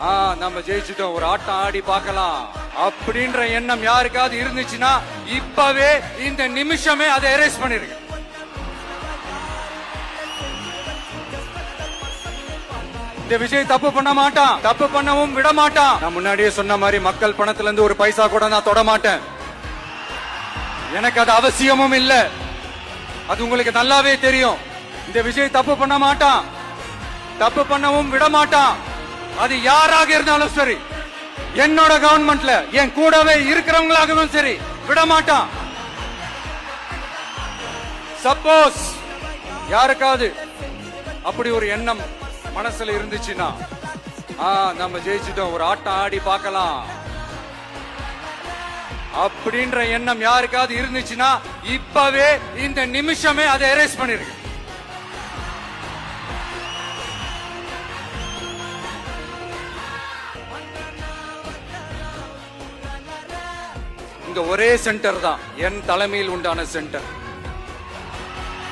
நம்ம ஜெயிச்சிட்டோம், ஒரு ஆட்டம் ஆடி பார்க்கலாம் அப்படின்ற எண்ணம் யாருக்காவது இருந்துச்சுன்னா இப்பவே இந்த நிமிஷமே அதை எரேஸ் பண்ணிருங்க. இந்த விஜய் தப்பு பண்ண மாட்டான், தப்பு பண்ணவும் விட மாட்டான். நான் முன்னாடியே சொன்ன மாதிரி மக்கள் பணத்துல இருந்து ஒரு பைசா கூட நான் தொட மாட்டேன். எனக்கு அது அவசியமும் இல்ல, அது உங்களுக்கு நல்லாவே தெரியும். இந்த விஜய் தப்பு பண்ண மாட்டான், தப்பு பண்ணவும் விட மாட்டான். அது யாராக இருந்தாலும் சரி, என்னோட கவர்மெண்ட்ல என் கூடவே இருக்கிறவங்களாகவும் சரி, விட மாட்டான். சப்போஸ் யாருக்காவது அப்படி ஒரு எண்ணம் மனசுல இருந்துச்சுன்னா நம்ம ஜெயிச்சிட்டோம், ஒரு ஆட்டம் ஆடி பார்க்கலாம் அப்படின்ற எண்ணம் யாருக்காவது இருந்துச்சுன்னா இப்பவே இந்த நிமிஷமே அதை எரேஸ் பண்ணிருங்க. இங்க ஒரே சென்டர் தான், என் தலைமையில் உண்டான சென்டர்.